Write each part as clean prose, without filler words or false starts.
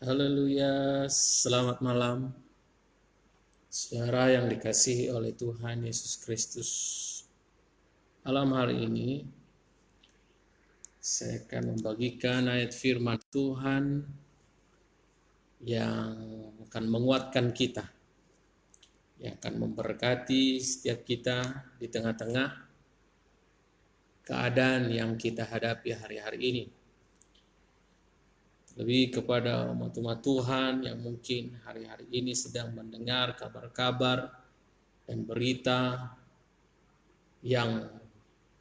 Haleluya, selamat malam. Saudara yang dikasihi oleh Tuhan Yesus Kristus. Malam hari ini, saya akan membagikan ayat firman Tuhan yang akan menguatkan kita, yang akan memberkati setiap kita di tengah-tengah keadaan yang kita hadapi hari-hari ini. Lebih kepada umat-umat Tuhan yang mungkin hari-hari ini sedang mendengar kabar-kabar dan berita yang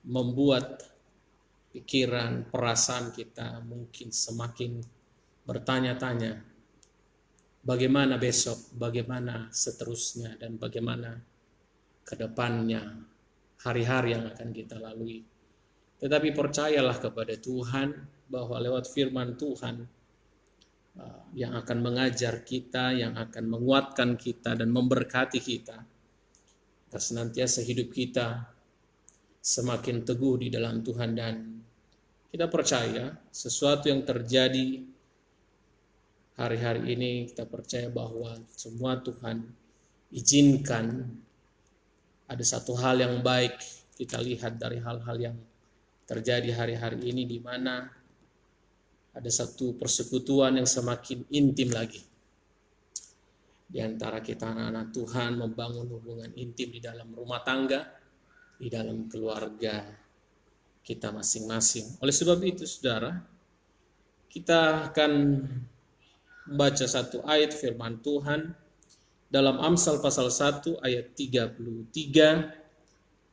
membuat pikiran, perasaan kita mungkin semakin bertanya-tanya, bagaimana besok, bagaimana seterusnya, dan bagaimana ke depannya hari-hari yang akan kita lalui. Tetapi percayalah kepada Tuhan bahwa lewat firman Tuhan yang akan mengajar kita, yang akan menguatkan kita dan memberkati kita, agar senantiasa hidup kita semakin teguh di dalam Tuhan. Dan kita percaya sesuatu yang terjadi hari-hari ini, kita percaya bahwa semua Tuhan izinkan. Ada satu hal yang baik kita lihat dari hal-hal yang terjadi hari-hari ini, di mana ada satu persekutuan yang semakin intim lagi di antara kita anak-anak Tuhan, membangun hubungan intim di dalam rumah tangga, di dalam keluarga kita masing-masing. Oleh sebab itu, saudara, kita akan membaca satu ayat firman Tuhan dalam Amsal pasal 1 ayat 33,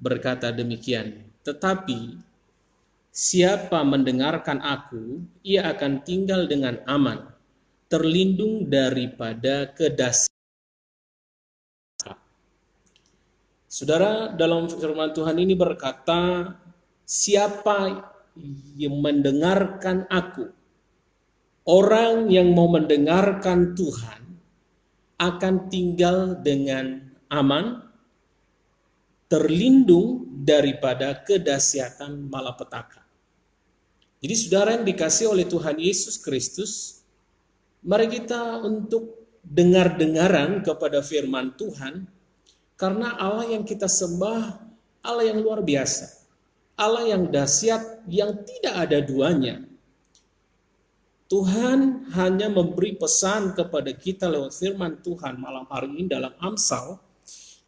berkata demikian, "Tetapi siapa mendengarkan aku, ia akan tinggal dengan aman, terlindung daripada kedasiran." Saudara, dalam firman Tuhan ini berkata, siapa yang mendengarkan aku, orang yang mau mendengarkan Tuhan, akan tinggal dengan aman, terlindung daripada kedahsyatan malapetaka. Jadi saudara yang dikasihi oleh Tuhan Yesus Kristus, mari kita untuk dengar-dengaran kepada firman Tuhan, karena Allah yang kita sembah, Allah yang luar biasa, Allah yang dahsyat, yang tidak ada duanya. Tuhan hanya memberi pesan kepada kita lewat firman Tuhan malam hari ini dalam Amsal,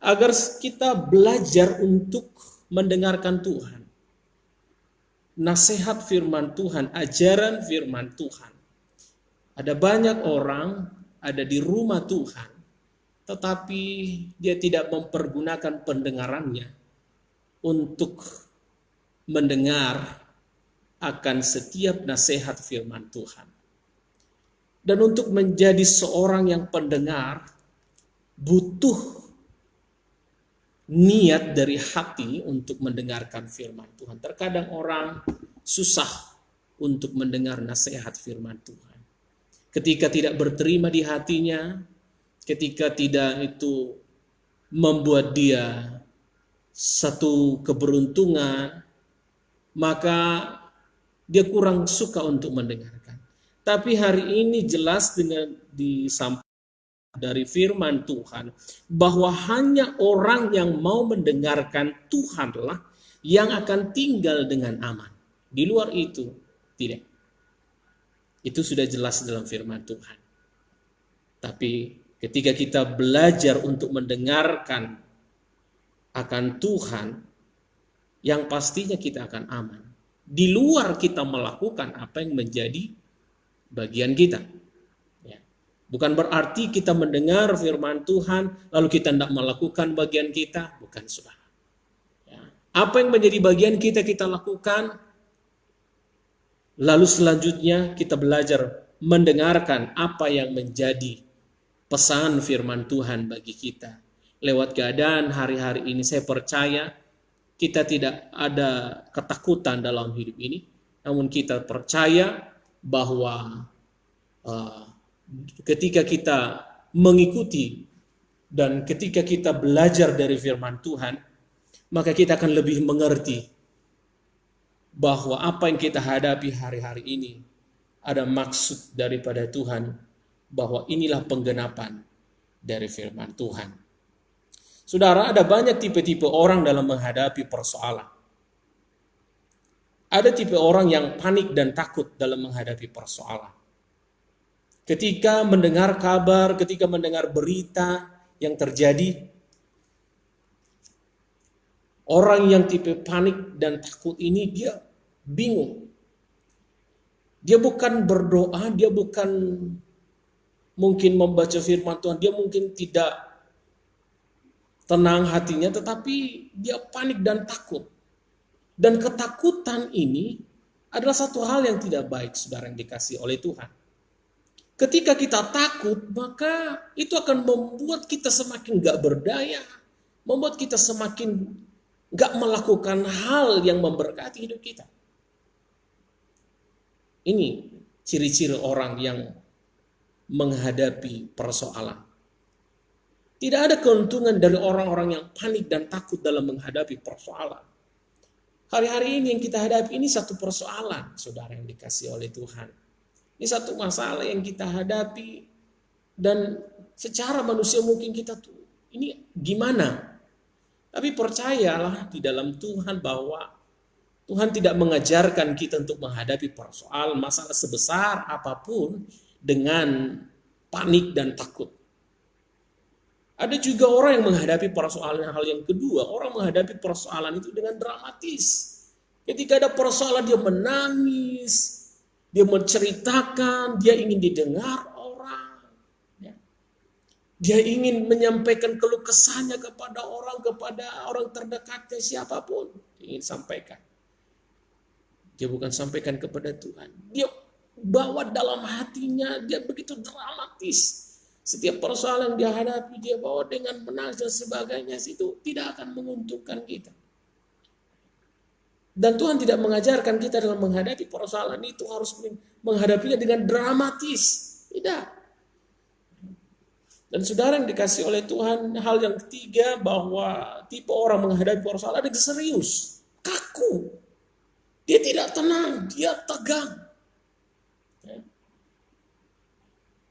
agar kita belajar untuk mendengarkan Tuhan. Nasihat firman Tuhan, ajaran firman Tuhan. Ada banyak orang ada di rumah Tuhan, tetapi dia tidak mempergunakan pendengarannya untuk mendengar akan setiap nasihat firman Tuhan. Dan untuk menjadi seorang yang pendengar, butuh niat dari hati untuk mendengarkan firman Tuhan. Terkadang orang susah untuk mendengar nasihat firman Tuhan. Ketika tidak berterima di hatinya, ketika tidak itu membuat dia satu keberuntungan, maka dia kurang suka untuk mendengarkan. Tapi hari ini jelas dengan disampaikan dari firman Tuhan, bahwa hanya orang yang mau mendengarkan Tuhanlah yang akan tinggal dengan aman. Di luar itu, tidak. Itu sudah jelas dalam firman Tuhan. Tapi ketika kita belajar untuk mendengarkan akan Tuhan, yang pastinya kita akan aman. Di luar kita melakukan apa yang menjadi bagian kita. Bukan berarti kita mendengar firman Tuhan, lalu kita tidak melakukan bagian kita. Bukan, saudara. Apa yang menjadi bagian kita, kita lakukan. Lalu selanjutnya kita belajar mendengarkan apa yang menjadi pesan firman Tuhan bagi kita. Lewat keadaan hari-hari ini, saya percaya kita tidak ada ketakutan dalam hidup ini. Namun kita percaya bahwa ketika kita mengikuti dan ketika kita belajar dari firman Tuhan, maka kita akan lebih mengerti bahwa apa yang kita hadapi hari-hari ini ada maksud daripada Tuhan bahwa inilah penggenapan dari firman Tuhan. Saudara, ada banyak tipe-tipe orang dalam menghadapi persoalan. Ada tipe orang yang panik dan takut dalam menghadapi persoalan. Ketika mendengar kabar, ketika mendengar berita yang terjadi, orang yang tipe panik dan takut ini dia bingung. Dia bukan berdoa, dia bukan mungkin membaca firman Tuhan, dia mungkin tidak tenang hatinya, tetapi dia panik dan takut. Dan ketakutan ini adalah satu hal yang tidak baik, saudara yang dikasihi oleh Tuhan. Ketika kita takut, maka itu akan membuat kita semakin gak berdaya, membuat kita semakin gak melakukan hal yang memberkati hidup kita. Ini ciri-ciri orang yang menghadapi persoalan. Tidak ada keuntungan dari orang-orang yang panik dan takut dalam menghadapi persoalan. Hari-hari ini yang kita hadapi ini satu persoalan, saudara yang dikasihi oleh Tuhan. Ini satu masalah yang kita hadapi dan secara manusia mungkin kita tuh ini gimana? Tapi percayalah di dalam Tuhan bahwa Tuhan tidak mengajarkan kita untuk menghadapi persoalan masalah sebesar apapun dengan panik dan takut. Ada juga orang yang menghadapi persoalan hal yang kedua. Orang menghadapi persoalan itu dengan dramatis. Ketika ada persoalan dia menangis, dia menceritakan, dia ingin didengar orang. Dia ingin menyampaikan keluh kesahnya kepada orang terdekatnya siapapun. Dia ingin sampaikan. Dia bukan sampaikan kepada Tuhan. Dia bawa dalam hatinya, dia begitu dramatis. Setiap persoalan yang dia hadapi, dia bawa dengan menangis dan sebagainya. Itu tidak akan menguntungkan kita. Dan Tuhan tidak mengajarkan kita dalam menghadapi persoalan itu harus menghadapinya dengan dramatis. Tidak. Dan saudara yang dikasih oleh Tuhan, hal yang ketiga bahwa tipe orang menghadapi persoalan ada serius, kaku. Dia tidak tenang, dia tegang.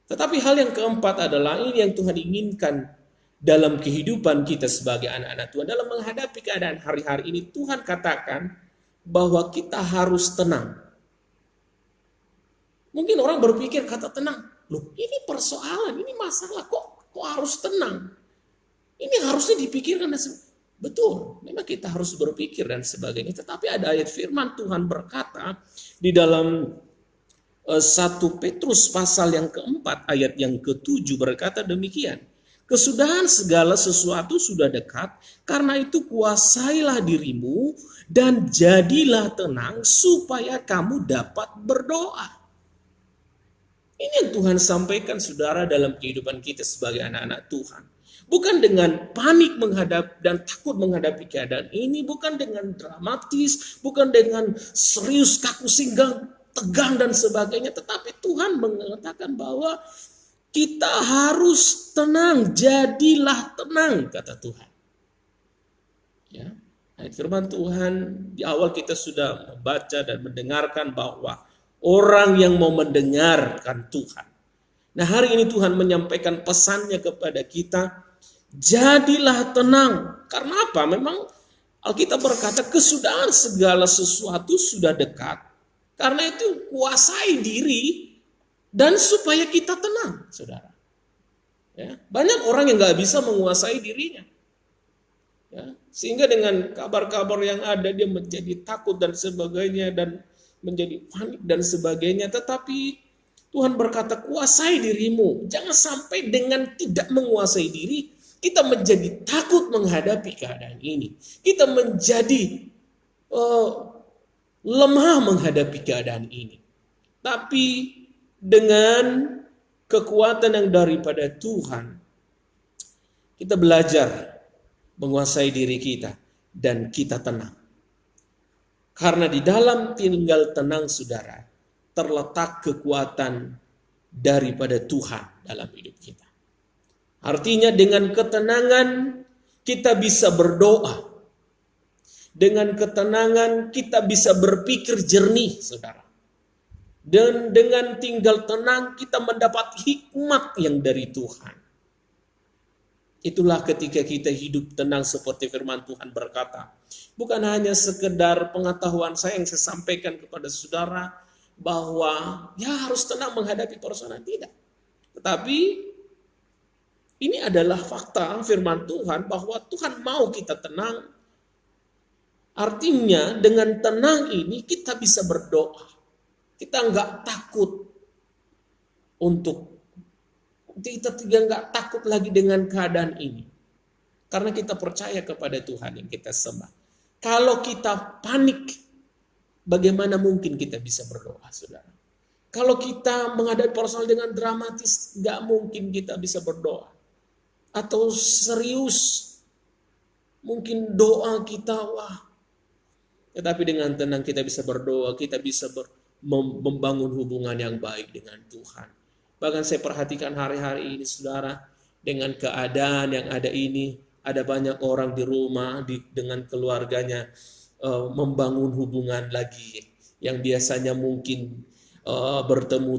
Tetapi hal yang keempat adalah ini yang Tuhan inginkan dalam kehidupan kita sebagai anak-anak Tuhan. Dalam menghadapi keadaan hari-hari ini, Tuhan katakan bahwa kita harus tenang. Mungkin orang berpikir kata tenang, loh ini persoalan, ini masalah, kok harus tenang? Ini harusnya dipikirkan. Betul, memang kita harus berpikir dan sebagainya. Tetapi ada ayat firman Tuhan berkata di dalam 1 Petrus pasal yang keempat ayat yang ke-7 berkata demikian. Kesudahan segala sesuatu sudah dekat, karena itu kuasailah dirimu dan jadilah tenang supaya kamu dapat berdoa. Ini yang Tuhan sampaikan saudara dalam kehidupan kita sebagai anak-anak Tuhan. Bukan dengan panik menghadap dan takut menghadapi keadaan ini, bukan dengan dramatis, bukan dengan serius kaku singgang, tegang dan sebagainya, tetapi Tuhan mengatakan bahwa kita harus tenang, jadilah tenang, kata Tuhan. Ya, ayat firman Tuhan di awal kita sudah membaca dan mendengarkan bahwa orang yang mau mendengarkan Tuhan. Nah, hari ini Tuhan menyampaikan pesannya kepada kita, jadilah tenang. Karena apa? Memang Alkitab berkata kesudahan segala sesuatu sudah dekat. Karena itu kuasai diri dan supaya kita tenang, saudara. Ya, banyak orang yang gak bisa menguasai dirinya. Ya, sehingga dengan kabar-kabar yang ada dia menjadi takut dan sebagainya dan menjadi panik dan sebagainya. Tetapi Tuhan berkata kuasai dirimu. Jangan sampai dengan tidak menguasai diri kita menjadi takut menghadapi keadaan ini. Kita menjadi lemah menghadapi keadaan ini. Tapi dengan kekuatan yang daripada Tuhan, kita belajar menguasai diri kita dan kita tenang. Karena di dalam tinggal tenang saudara, terletak kekuatan daripada Tuhan dalam hidup kita. Artinya dengan ketenangan kita bisa berdoa. Dengan ketenangan kita bisa berpikir jernih, saudara. Dan dengan tinggal tenang kita mendapat hikmat yang dari Tuhan. Itulah ketika kita hidup tenang seperti firman Tuhan berkata. Bukan hanya sekedar pengetahuan saya yang saya sampaikan kepada saudara bahwa ya harus tenang menghadapi persoalan, tidak. Tetapi ini adalah fakta firman Tuhan bahwa Tuhan mau kita tenang. Artinya dengan tenang ini kita bisa berdoa. Kita nggak takut kita nggak takut lagi dengan keadaan ini. Karena kita percaya kepada Tuhan yang kita sembah. Kalau kita panik, bagaimana mungkin kita bisa berdoa, saudara? Kalau kita menghadapi persoalan dengan dramatis, nggak mungkin kita bisa berdoa. Atau serius, mungkin doa kita, tetapi dengan tenang kita bisa berdoa, kita bisa membangun hubungan yang baik dengan Tuhan. Bahkan saya perhatikan hari-hari ini, saudara, dengan keadaan yang ada ini, ada banyak orang di rumah dengan keluarganya membangun hubungan lagi. Yang biasanya mungkin bertemu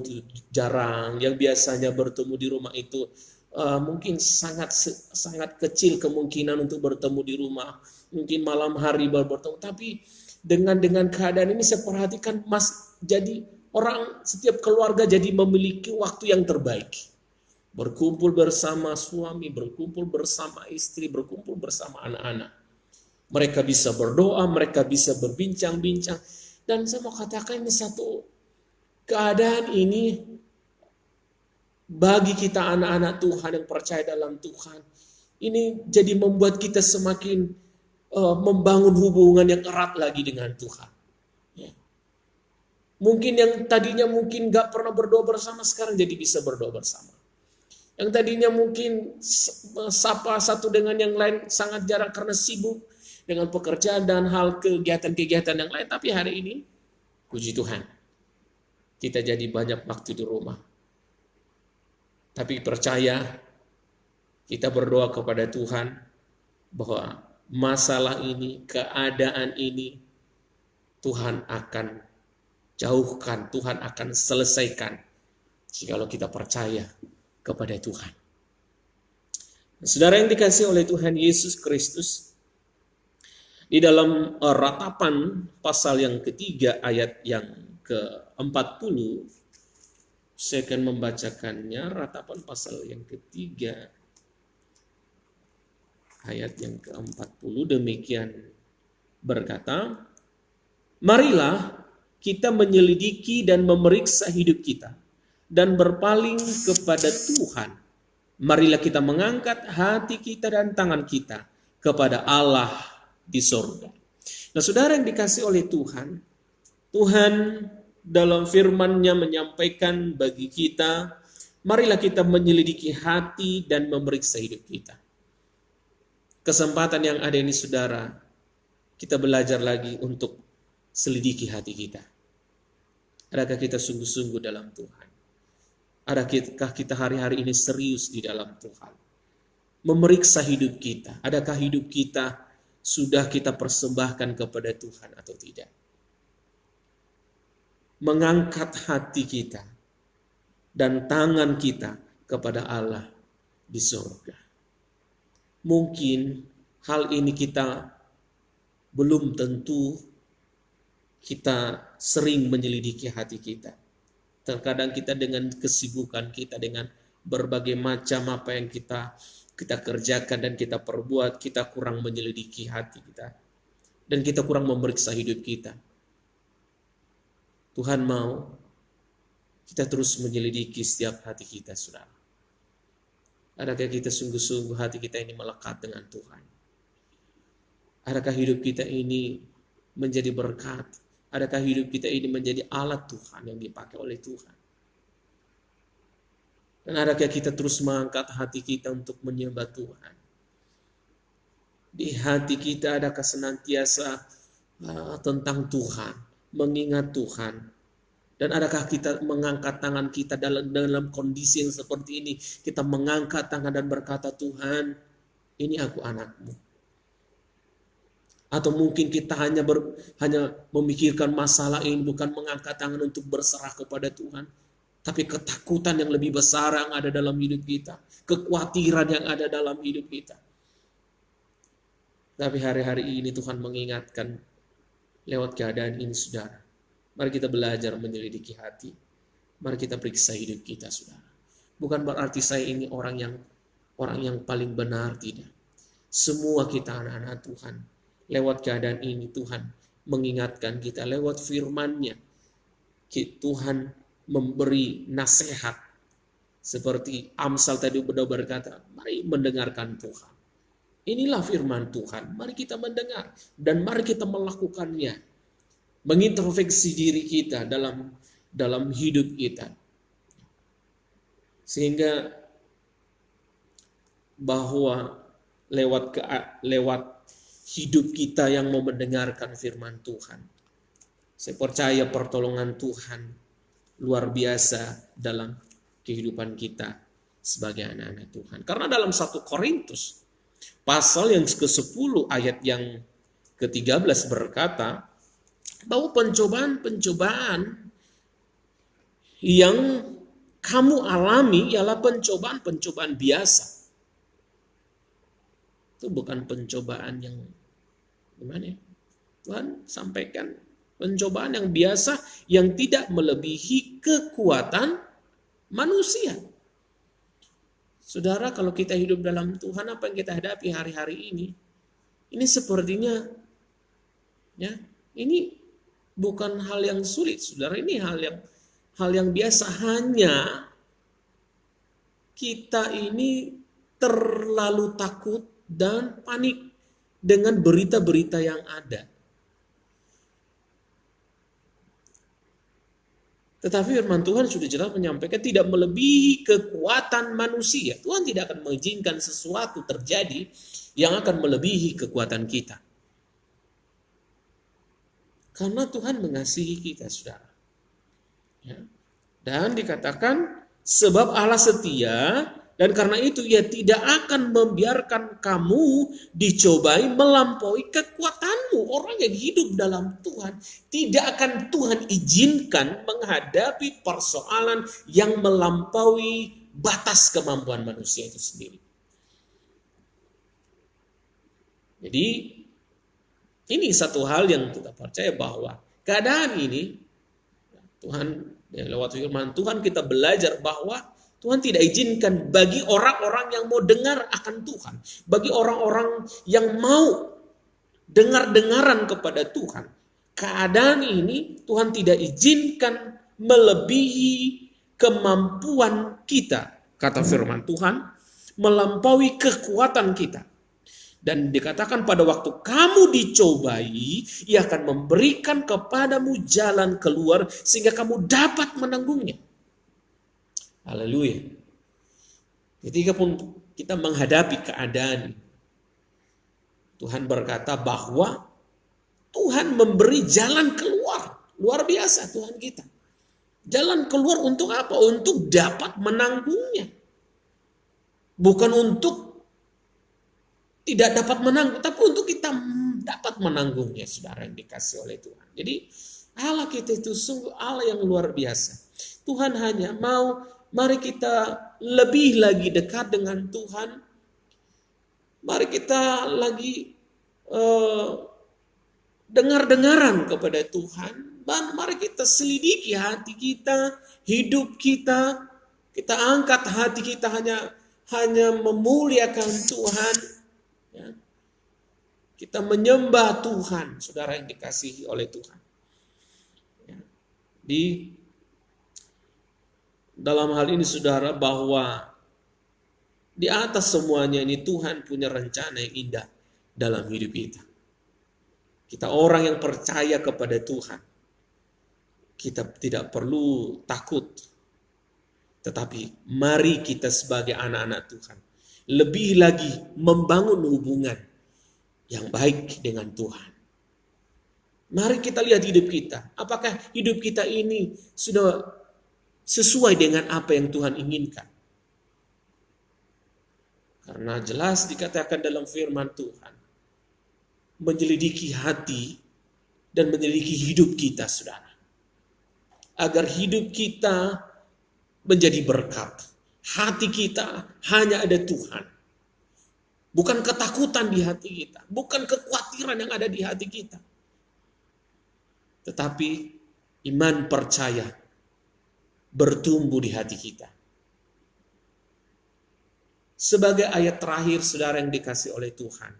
jarang, yang biasanya bertemu di rumah itu mungkin sangat kecil kemungkinan untuk bertemu di rumah. Mungkin malam hari baru bertemu, tapi dengan keadaan ini saya perhatikan jadi setiap keluarga jadi memiliki waktu yang terbaik. Berkumpul bersama suami, berkumpul bersama istri, berkumpul bersama anak-anak. Mereka bisa berdoa, mereka bisa berbincang-bincang. Dan saya mau katakan ini satu keadaan ini bagi kita anak-anak Tuhan yang percaya dalam Tuhan. Ini jadi membuat kita semakin membangun hubungan yang erat lagi dengan Tuhan. Ya. Mungkin yang tadinya mungkin gak pernah berdoa bersama, sekarang jadi bisa berdoa bersama. Yang tadinya mungkin sapa satu dengan yang lain sangat jarang karena sibuk dengan pekerjaan dan hal kegiatan-kegiatan yang lain. Tapi hari ini, puji Tuhan, kita jadi banyak waktu di rumah. Tapi percaya, kita berdoa kepada Tuhan bahwa masalah ini, keadaan ini, Tuhan akan jauhkan, Tuhan akan selesaikan jikalau kita percaya kepada Tuhan. Saudara yang dikasihi oleh Tuhan Yesus Kristus, di dalam Ratapan pasal yang ketiga ayat yang ke-40, saya akan membacakannya. Ratapan pasal yang ketiga ayat yang ke-40 demikian berkata, marilah kita menyelidiki dan memeriksa hidup kita dan berpaling kepada Tuhan. Marilah kita mengangkat hati kita dan tangan kita kepada Allah di sorga. Nah, saudara yang dikasih oleh Tuhan, Tuhan dalam firman-Nya menyampaikan bagi kita, marilah kita menyelidiki hati dan memeriksa hidup kita. Kesempatan yang ada ini, saudara, kita belajar lagi untuk selidiki hati kita. Adakah kita sungguh-sungguh dalam Tuhan? Adakah kita hari-hari ini serius di dalam Tuhan? Memeriksa hidup kita. Adakah hidup kita sudah kita persembahkan kepada Tuhan atau tidak? Mengangkat hati kita dan tangan kita kepada Allah di surga. Mungkin hal ini kita belum tentu kita sering menyelidiki hati kita. Terkadang kita dengan kesibukan kita, dengan berbagai macam apa yang kita kerjakan dan kita perbuat, kita kurang menyelidiki hati kita. Dan kita kurang memeriksa hidup kita. Tuhan mau kita terus menyelidiki setiap hati kita, saudara. Adakah kita sungguh-sungguh hati kita ini melekat dengan Tuhan? Adakah hidup kita ini menjadi berkat? Adakah hidup kita ini menjadi alat Tuhan yang dipakai oleh Tuhan? Dan adakah kita terus mengangkat hati kita untuk menyembah Tuhan? Di hati kita adakah senantiasa tentang Tuhan, mengingat Tuhan? Dan adakah kita mengangkat tangan kita dalam kondisi yang seperti ini? Kita mengangkat tangan dan berkata, Tuhan, ini aku anakmu. Atau mungkin kita hanya memikirkan masalah ini, bukan mengangkat tangan untuk berserah kepada Tuhan. Tapi ketakutan yang lebih besar yang ada dalam hidup kita. Kekhawatiran yang ada dalam hidup kita. Tapi hari-hari ini Tuhan mengingatkan lewat keadaan ini, saudara. Mari kita belajar menyelidiki hati. Mari kita periksa hidup kita, saudara. Bukan berarti saya ini orang yang paling benar, tidak. Semua kita anak-anak Tuhan. Lewat keadaan ini Tuhan mengingatkan kita, lewat firman-Nya Tuhan memberi nasihat. Seperti Amsal tadi berkata, mari mendengarkan Tuhan. Inilah firman Tuhan, mari kita mendengar dan mari kita melakukannya. Mengintrospeksi diri kita dalam hidup kita. Sehingga bahwa lewat hidup kita yang mau mendengarkan firman Tuhan, saya percaya pertolongan Tuhan luar biasa dalam kehidupan kita sebagai anak-anak Tuhan. Karena dalam 1 Korintus pasal yang ke-10 ayat yang ke-13 berkata bahwa pencobaan-pencobaan yang kamu alami ialah pencobaan-pencobaan biasa. Itu bukan pencobaan yang gimana ya? Tuhan sampaikan pencobaan yang biasa yang tidak melebihi kekuatan manusia. Saudara, kalau kita hidup dalam Tuhan, apa yang kita hadapi hari-hari ini? Ini sepertinya ya, ini bukan hal yang sulit, saudara. Ini hal yang biasa, hanya kita ini terlalu takut dan panik dengan berita-berita yang ada. Tetapi firman Tuhan sudah jelas menyampaikan tidak melebihi kekuatan manusia. Tuhan tidak akan mengizinkan sesuatu terjadi yang akan melebihi kekuatan kita. Karena Tuhan mengasihi kita, saudara. Ya. Dan dikatakan sebab Allah setia, dan karena itu Ia tidak akan membiarkan kamu dicobai melampaui kekuatanmu. Orang yang hidup dalam Tuhan tidak akan Tuhan izinkan menghadapi persoalan yang melampaui batas kemampuan manusia itu sendiri. Jadi ini satu hal yang kita percaya bahwa keadaan ini Tuhan lewat firman Tuhan kita belajar bahwa Tuhan tidak izinkan bagi orang-orang yang mau dengar akan Tuhan. Bagi orang-orang yang mau dengar-dengaran kepada Tuhan. Keadaan ini Tuhan tidak izinkan melebihi kemampuan kita. Kata firman Tuhan, melampaui kekuatan kita. Dan dikatakan pada waktu kamu dicobai, Ia akan memberikan kepadamu jalan keluar sehingga kamu dapat menanggungnya. Haleluya. Ketika pun kita menghadapi keadaan, Tuhan berkata bahwa Tuhan memberi jalan keluar. Luar biasa Tuhan kita. Jalan keluar untuk apa? Untuk dapat menanggungnya. Bukan untuk tidak dapat menanggung, tapi untuk kita dapat menanggungnya, saudara yang dikasih oleh Tuhan. Jadi Allah kita itu sungguh Allah yang luar biasa. Tuhan hanya mau mari kita lebih lagi dekat dengan Tuhan. Mari kita lagi dengar-dengaran kepada Tuhan. Dan mari kita selidiki hati kita, hidup kita. Kita angkat hati kita hanya memuliakan Tuhan. Ya. Kita menyembah Tuhan, saudara yang dikasihi oleh Tuhan. Ya. Dalam hal ini saudara bahwa di atas semuanya ini Tuhan punya rencana yang indah dalam hidup kita. Kita orang yang percaya kepada Tuhan. Kita tidak perlu takut. Tetapi mari kita sebagai anak-anak Tuhan lebih lagi membangun hubungan yang baik dengan Tuhan. Mari kita lihat hidup kita. Apakah hidup kita ini sudah sesuai dengan apa yang Tuhan inginkan? Karena jelas dikatakan dalam firman Tuhan menyelidiki hati dan menyelidiki hidup kita, saudara. Agar hidup kita menjadi berkat. Hati kita hanya ada Tuhan. Bukan ketakutan di hati kita. Bukan kekhawatiran yang ada di hati kita. Tetapi iman percaya bertumbuh di hati kita. Sebagai ayat terakhir, saudara yang dikasih oleh Tuhan.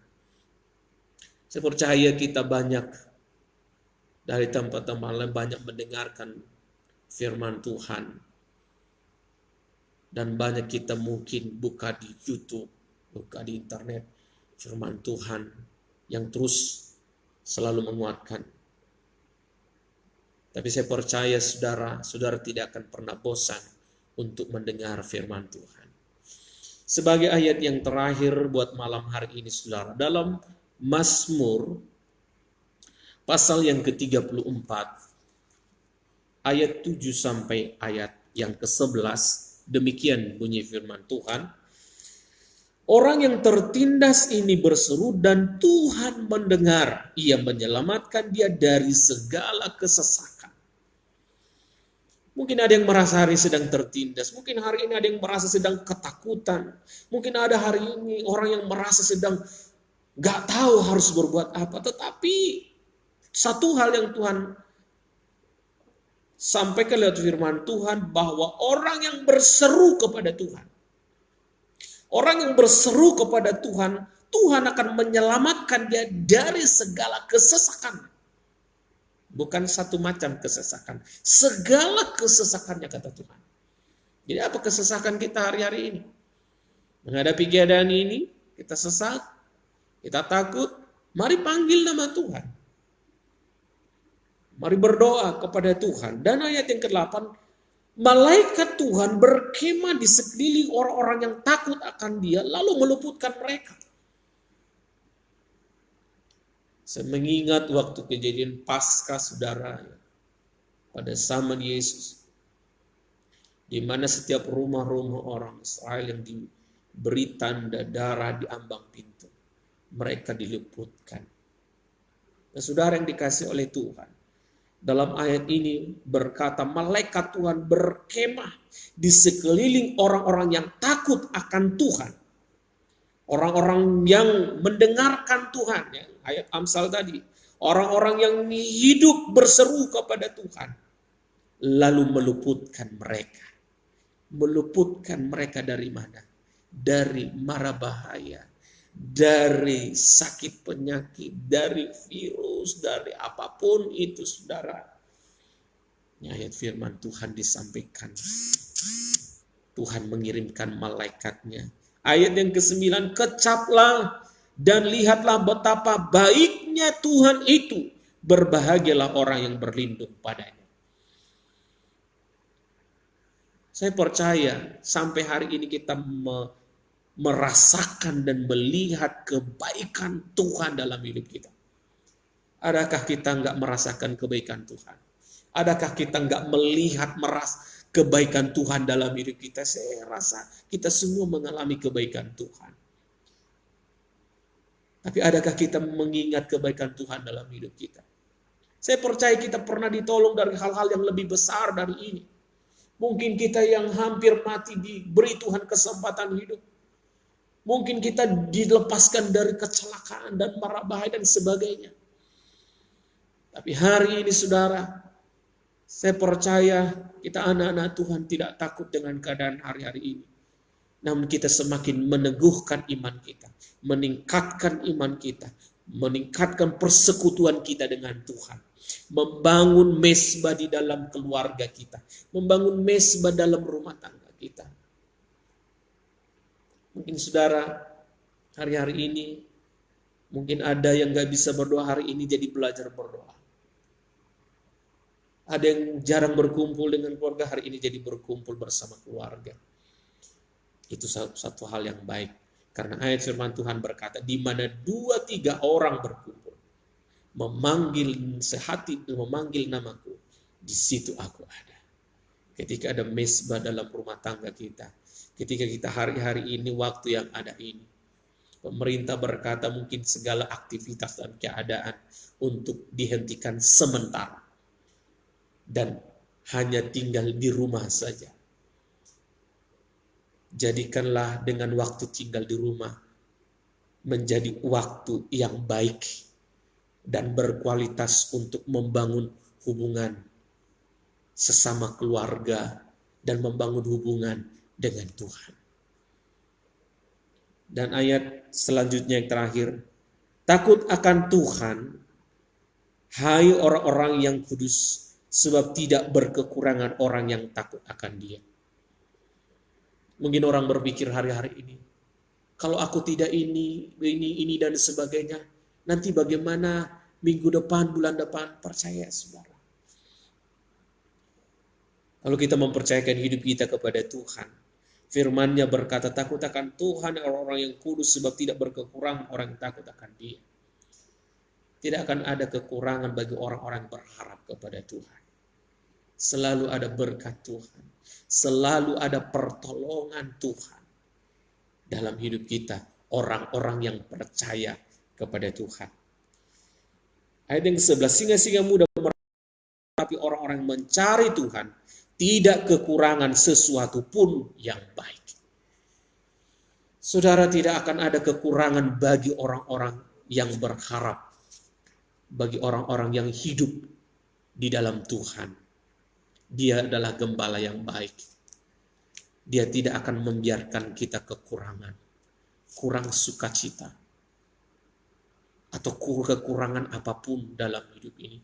Saya percaya kita banyak dari tempat-tempat lain banyak mendengarkan firman Tuhan. Dan banyak kita mungkin buka di YouTube, buka di internet, firman Tuhan yang terus selalu menguatkan. Tapi saya percaya saudara tidak akan pernah bosan untuk mendengar firman Tuhan. Sebagai ayat yang terakhir buat malam hari ini, saudara, dalam Mazmur pasal yang ke-34 ayat 7 sampai ayat yang ke-11, demikian bunyi firman Tuhan. Orang yang tertindas ini berseru dan Tuhan mendengar. Ia menyelamatkan dia dari segala kesesakan. Mungkin ada yang merasa hari sedang tertindas. Mungkin hari ini ada yang merasa sedang ketakutan. Mungkin ada hari ini orang yang merasa sedang gak tahu harus berbuat apa. Tetapi satu hal yang Tuhan sampaikan lewat firman Tuhan, bahwa orang yang berseru kepada Tuhan, orang yang berseru kepada Tuhan, Tuhan akan menyelamatkan dia dari segala kesesakan. Bukan satu macam kesesakan, segala kesesakannya, kata Tuhan. Jadi apa kesesakan kita hari-hari ini? Menghadapi keadaan ini, kita sesak, kita takut, mari panggil nama Tuhan. Mari berdoa kepada Tuhan. Dan ayat yang ke-8, malaikat Tuhan berkemah di sekeliling orang-orang yang takut akan dia, lalu meluputkan mereka. Saya mengingat waktu kejadian Paskah, saudara, pada zaman Yesus, di mana setiap rumah-rumah orang Israel yang diberi tanda darah di ambang pintu, mereka diluputkan. Dan saudara yang dikasih oleh Tuhan, dalam ayat ini berkata, malaikat Tuhan berkemah di sekeliling orang-orang yang takut akan Tuhan. Orang-orang yang mendengarkan Tuhan, ya, ayat Amsal tadi. Orang-orang yang hidup berseru kepada Tuhan. Lalu meluputkan mereka. Meluputkan mereka dari mana? Dari mara bahaya. Dari sakit penyakit, dari virus, dari apapun itu, saudara. Ini ayat firman Tuhan disampaikan. Tuhan mengirimkan malaikatnya. Ayat yang ke-9, kecaplah dan lihatlah betapa baiknya Tuhan itu. Berbahagialah orang yang berlindung padanya. Saya percaya sampai hari ini kita merasakan dan melihat kebaikan Tuhan dalam hidup kita. Adakah kita nggak merasakan kebaikan Tuhan? Adakah kita nggak melihat kebaikan Tuhan dalam hidup kita? Saya rasa kita semua mengalami kebaikan Tuhan. Tapi adakah kita mengingat kebaikan Tuhan dalam hidup kita? Saya percaya kita pernah ditolong dari hal-hal yang lebih besar dari ini. Mungkin kita yang hampir mati diberi Tuhan kesempatan hidup. Mungkin kita dilepaskan dari kecelakaan dan mara bahaya dan sebagainya. Tapi hari ini, saudara, saya percaya kita anak-anak Tuhan tidak takut dengan keadaan hari-hari ini. Namun kita semakin meneguhkan iman kita, meningkatkan iman kita, meningkatkan persekutuan kita dengan Tuhan. Membangun mesbah di dalam keluarga kita, membangun mesbah dalam rumah tangga kita. Mungkin saudara hari-hari ini, mungkin ada yang gak bisa berdoa hari ini, jadi belajar berdoa. Ada yang jarang berkumpul dengan keluarga, hari ini jadi berkumpul bersama keluarga. Itu satu hal yang baik. Karena ayat firman Tuhan berkata, di mana 2-3 orang berkumpul, memanggil sehati, memanggil namaku, di situ aku ada. Ketika ada mesbah dalam rumah tangga kita, ketika kita hari-hari ini, waktu yang ada ini, Pemerintah berkata mungkin segala aktivitas dan keadaan untuk dihentikan sementara. Dan hanya tinggal di rumah saja. Jadikanlah dengan waktu tinggal di rumah menjadi waktu yang baik dan berkualitas untuk membangun hubungan sesama keluarga dan membangun hubungan dengan Tuhan. Dan ayat selanjutnya yang terakhir, takut akan Tuhan, hai orang-orang yang kudus, sebab tidak berkekurangan orang yang takut akan Dia. Mungkin orang berpikir hari-hari ini, kalau aku tidak ini dan sebagainya, nanti bagaimana minggu depan, bulan depan? Percaya, saudara. Kalau kita mempercayakan hidup kita kepada Tuhan, firman-Nya berkata, takut akan Tuhan orang-orang yang kudus, sebab tidak berkekurangan orang yang takut akan Dia. Tidak akan ada kekurangan bagi orang-orang yang berharap kepada Tuhan. Selalu ada berkat Tuhan. Selalu ada pertolongan Tuhan dalam hidup kita. Orang-orang yang percaya kepada Tuhan. Ayat yang ke-11. Singa-singa muda tapi orang-orang yang mencari Tuhan tidak kekurangan sesuatu pun yang baik. Saudara, tidak akan ada kekurangan bagi orang-orang yang berharap. Bagi orang-orang yang hidup di dalam Tuhan. Dia adalah gembala yang baik. Dia tidak akan membiarkan kita kekurangan, kurang sukacita, atau kekurangan apapun dalam hidup ini.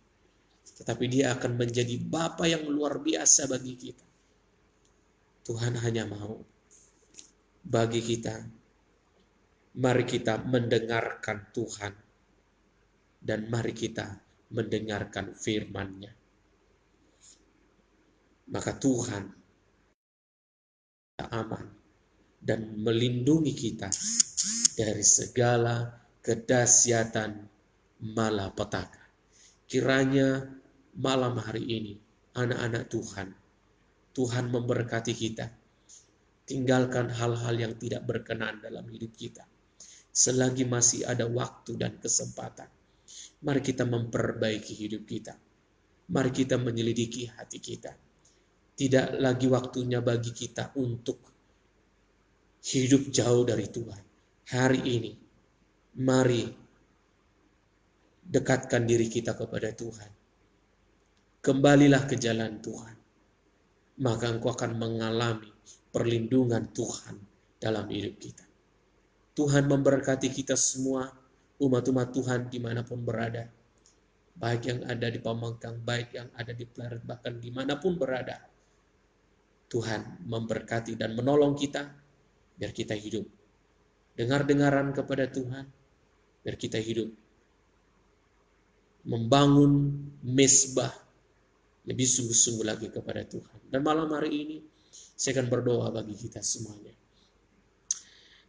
Tetapi Dia akan menjadi Bapa yang luar biasa bagi kita. Tuhan hanya mau bagi kita, mari kita mendengarkan Tuhan, dan mari kita mendengarkan firman-Nya. Maka Tuhan aman dan melindungi kita dari segala kedahsyatan malapetaka. Kiranya malam hari ini, anak-anak Tuhan, Tuhan memberkati kita. Tinggalkan hal-hal yang tidak berkenan dalam hidup kita. Selagi masih ada waktu dan kesempatan, mari kita memperbaiki hidup kita. Mari kita menyelidiki hati kita. Tidak lagi waktunya bagi kita untuk hidup jauh dari Tuhan. Hari ini, mari dekatkan diri kita kepada Tuhan. Kembalilah ke jalan Tuhan. Maka engkau akan mengalami perlindungan Tuhan dalam hidup kita. Tuhan memberkati kita semua, umat-umat Tuhan dimanapun berada. Baik yang ada di Pamengkang, baik yang ada di Pleret, bahkan dimanapun berada. Tuhan memberkati dan menolong kita, biar kita hidup dengar-dengaran kepada Tuhan, biar kita hidup membangun mezbah lebih sungguh-sungguh lagi kepada Tuhan. Dan malam hari ini, saya akan berdoa bagi kita semuanya.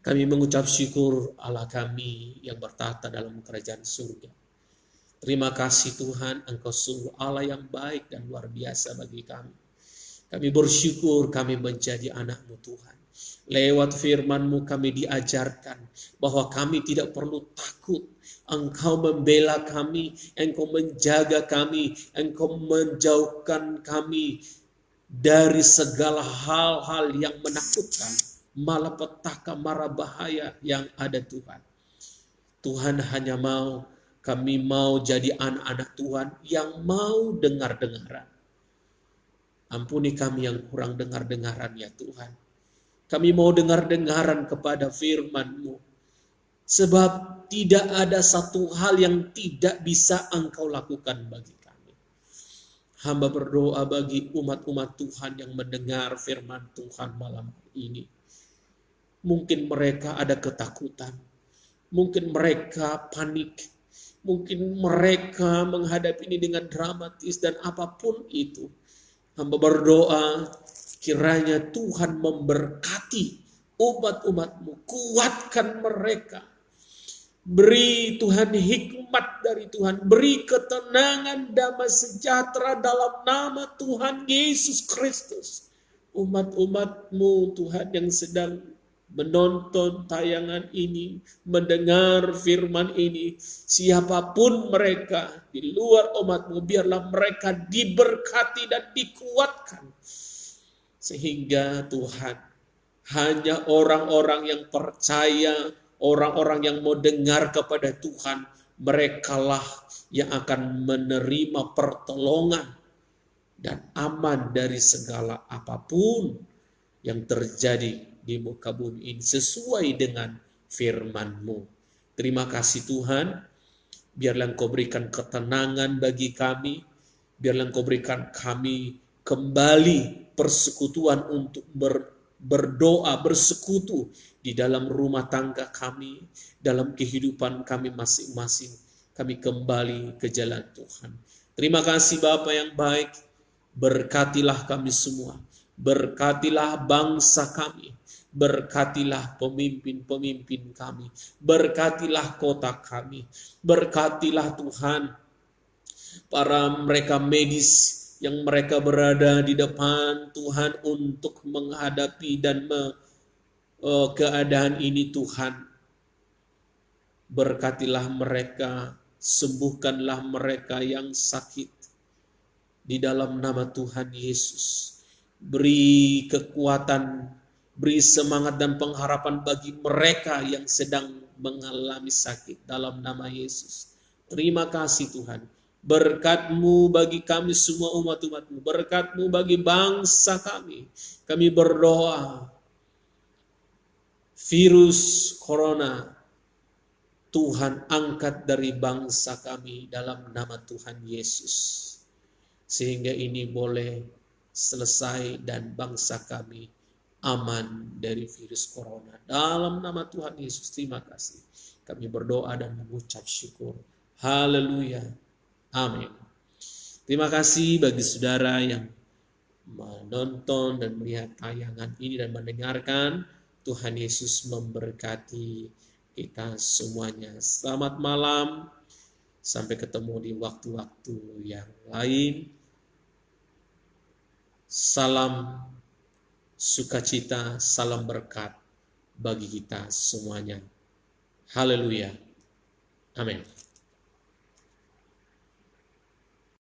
Kami mengucap syukur Allah kami yang bertata dalam kerajaan surga. Terima kasih Tuhan, Engkau sungguh Allah yang baik dan luar biasa bagi kami. Kami bersyukur kami menjadi anak-Mu Tuhan. Lewat firman-Mu kami diajarkan bahwa kami tidak perlu takut. Engkau membela kami, Engkau menjaga kami, Engkau menjauhkan kami dari segala hal-hal yang menakutkan, malapetaka, mara bahaya yang ada Tuhan. Tuhan hanya mau, kami mau jadi anak-anak Tuhan yang mau dengar-dengaran. Ampuni kami yang kurang dengar-dengaran ya Tuhan. Kami mau dengar-dengaran kepada firman-Mu. Sebab tidak ada satu hal yang tidak bisa Engkau lakukan bagi kami. Hamba berdoa bagi umat-umat Tuhan yang mendengar firman Tuhan malam ini. Mungkin mereka ada ketakutan. Mungkin mereka panik. Mungkin mereka menghadapi ini dengan dramatis dan apapun itu. Hamba berdoa kiranya Tuhan memberkati umat-umat-Mu. Kuatkan mereka. Beri Tuhan hikmat dari Tuhan. Beri ketenangan, damai sejahtera dalam nama Tuhan Yesus Kristus. Umat-umat-Mu Tuhan yang sedang menonton tayangan ini, mendengar firman ini, siapapun mereka di luar umat-Mu, biarlah mereka diberkati dan dikuatkan. Sehingga Tuhan, hanya orang-orang yang percaya, orang-orang yang mau dengar kepada Tuhan, merekalah yang akan menerima pertolongan dan aman dari segala apapun yang terjadi di muka bumi ini sesuai dengan firman-Mu. Terima kasih Tuhan, biarlah Engkau berikan ketenangan bagi kami, biarlah Engkau berikan kami kembali persekutuan untuk berdoa, bersekutu di dalam rumah tangga kami, dalam kehidupan kami masing-masing. Kami kembali ke jalan Tuhan. Terima kasih Bapa yang baik, berkatilah kami semua, berkatilah bangsa kami, berkatilah pemimpin-pemimpin kami, berkatilah kota kami, berkatilah Tuhan para mereka medis yang mereka berada di depan Tuhan untuk menghadapi dan keadaan ini Tuhan. Berkatilah mereka, sembuhkanlah mereka yang sakit di dalam nama Tuhan Yesus. Beri kekuatan, beri semangat dan pengharapan bagi mereka yang sedang mengalami sakit dalam nama Yesus. Terima kasih Tuhan. Berkat-Mu bagi kami semua umat-umat-Mu. Berkat-Mu bagi bangsa kami. Kami berdoa, virus corona Tuhan angkat dari bangsa kami dalam nama Tuhan Yesus. Sehingga ini boleh selesai dan bangsa kami aman dari virus corona. Dalam nama Tuhan Yesus, terima kasih. Kami berdoa dan mengucap syukur. Haleluya. Amin. Terima kasih bagi saudara yang menonton dan melihat tayangan ini dan mendengarkan. Tuhan Yesus memberkati kita semuanya. Selamat malam. Sampai ketemu di waktu-waktu yang lain. Salam sukacita, salam berkat bagi kita semuanya. Haleluya. Amin.